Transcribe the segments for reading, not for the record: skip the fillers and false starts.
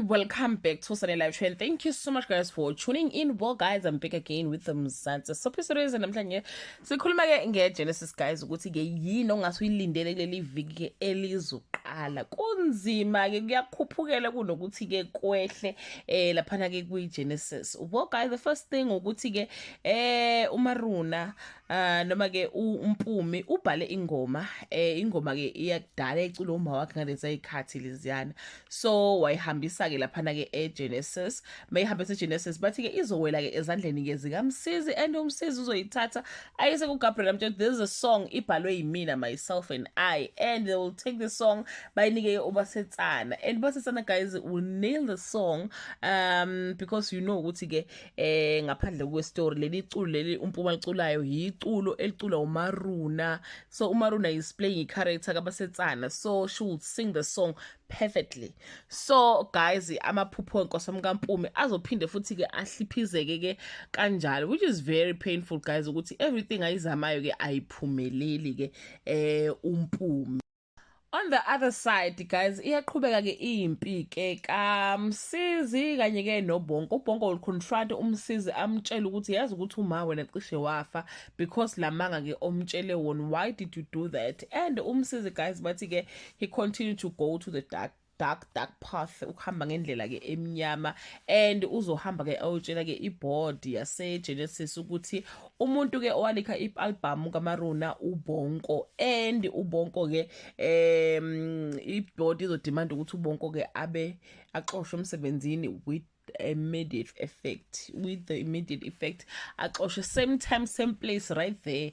and welcome back to Sunday Live Trend. Thank you so much guys for tuning in. Well guys, I'm back again with the Mzansi episode namhlanje sikhuluma ke ngeGenesis guys ukuthi ke yini ongase uyilindele kuleli viki ke elizoqala. Kunzima ke kuyakhuphukela kunokuthi ke kwehle laphana ke kuyiGenesis. Well guys, the first thing ukuthi ke uMaruna noma ke uMpumi ubhale ingoma ingoma ke iyakudala ecula uma wakhe ngalezi ayikhathi leziyana. So wayihambisa ke laphana ke eGenesis, mayihambisa eGenesis bathi ke izowela ke ezandleni ke zikaMsizi and uMsizi uzoyithatha ayise kuGabriel Mtshekwa. This is a song ibhalwe yimina, myself and I, and they will take the song bayinike uBasetsana, and uBasetsana guys will nail the song because you know ukuthi ke ngaphandle kwestory leli culo leli uMpuma liculayo yiculo elicula uMaruna. So uMaruna is playing a character kaBasetsana, so she will sing the song perfectly. So guys, amaphupho enkosi kaMpumi azophinde futhi ke ahliphizeke ke kanjalo, which is very painful guys ukuthi everything ayizamayo ke ayiphumeleli ke uMpumi. On the other side guys, iyaqhubeka ke impi ke kaMsizi kanye ke noBonko. uBonko will confront uMsizi amtshela ukuthi yazi ukuthi uma wena cishe wafa because lamanga ke omtshele wona, why did you do that? And uMsizi guys bathi ke he continued to go to the dark path, ukuhamba ngendlela ke emnyama, and uzohamba ke awutshela ke iboard yaseGenesis ukuthi umuntu ke owalikha i-album kaMaruna uBonko, and uBonko ke iboard izodemand ukuthi uBonko ke abe axoshwe emsebenzini with the immediate effect axoshwe same time same place right there,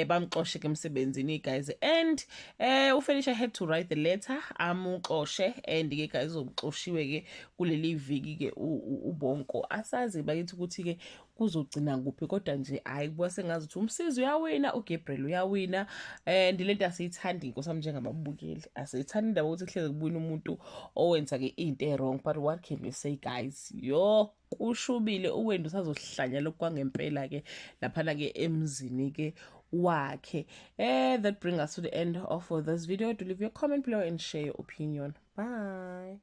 bamxoshe ke emsebenzini guys, and uFelicia had to write the letter amuxoshe, and ke guys uzomxoshiwe ke kuleli viki ke uBonko. Asazi bakithi ukuthi ke kuzogcina kuphi, kodwa nje hayi kuba sengazi ukuthi uMsizi uyawina, uGabriel uyawina, and lento asiyithandi inkosi njengababukeli, asiyithandi indaba ukuthi kuhleze kubuyina umuntu owenza ke into e-wrong. But what can we say guys, yo kushubile uwendo usazohlanya kwangempela ke laphana ke emzini ke wakhe. That brings us to the end of this video. Do leave your comment below and share your opinion. Bye.